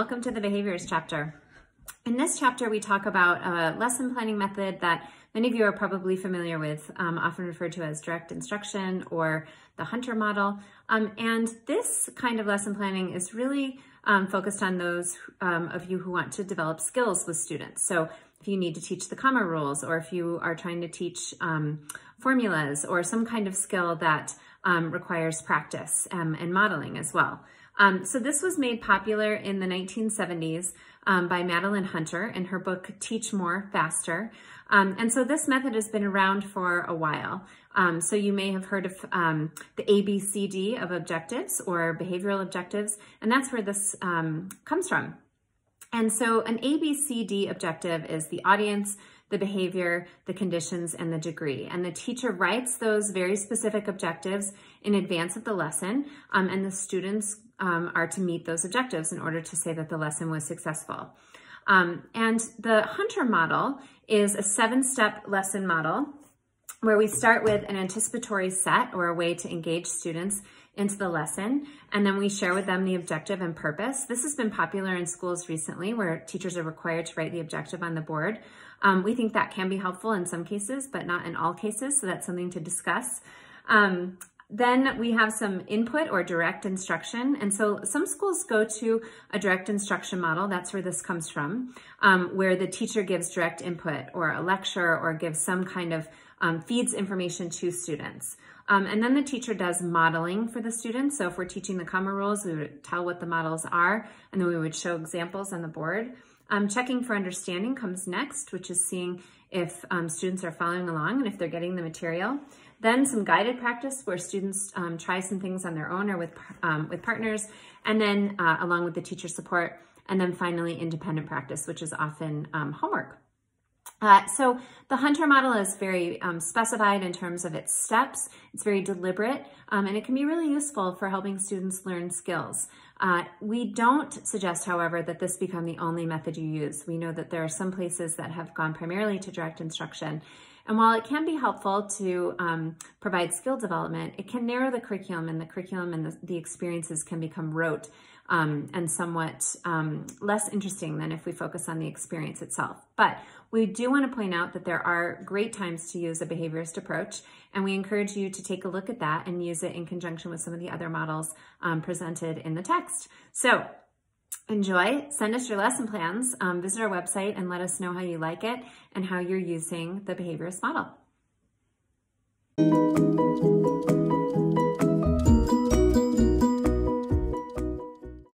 welcome to the Behaviorist chapter. In this chapter, we talk about a lesson planning method that many of you are probably familiar with, often referred to as direct instruction or the Hunter model. And this kind of lesson planning is really focused on those of you who want to develop skills with students. So if you need to teach the comma rules, or if you are trying to teach formulas or some kind of skill that requires practice and modeling as well. So this was made popular in the 1970s by Madeline Hunter in her book, Teach More, Faster. And so this method has been around for a while. So you may have heard of the ABCD of objectives or behavioral objectives, and that's where this comes from. And so an ABCD objective is the audience, the behavior, the conditions, and the degree. And the teacher writes those very specific objectives in advance of the lesson, and the students are to meet those objectives in order to say that the lesson was successful. And the Hunter model is a 7-step lesson model where we start with an anticipatory set, or a way to engage students into the lesson, and then we share with them the objective and purpose. This has been popular in schools recently, where teachers are required to write the objective on the board. We think that can be helpful in some cases, but not in all cases, so that's something to discuss. Then we have some input or direct instruction. And so some schools go to a direct instruction model. That's where this comes from, where the teacher gives direct input or a lecture or gives some kind of feeds information to students. And then the teacher does modeling for the students. So if we're teaching the comma rules, we would tell what the models are, and then we would show examples on the board. Checking for understanding comes next, which is seeing if students are following along and if they're getting the material. Then some guided practice, where students try some things on their own or with partners, and then along with the teacher support. And then finally, independent practice, which is often homework. So the Hunter model is very specified in terms of its steps. It's very deliberate, and it can be really useful for helping students learn skills. We don't suggest, however, that this become the only method you use. We know that there are some places that have gone primarily to direct instruction. And while it can be helpful to provide skill development, it can narrow the curriculum, and the experiences can become rote and somewhat less interesting than if we focus on the experience itself. But we do want to point out that there are great times to use a behaviorist approach, and we encourage you to take a look at that and use it in conjunction with some of the other models presented in the text. So enjoy, send us your lesson plans, visit our website and let us know how you like it and how you're using the behaviorist model.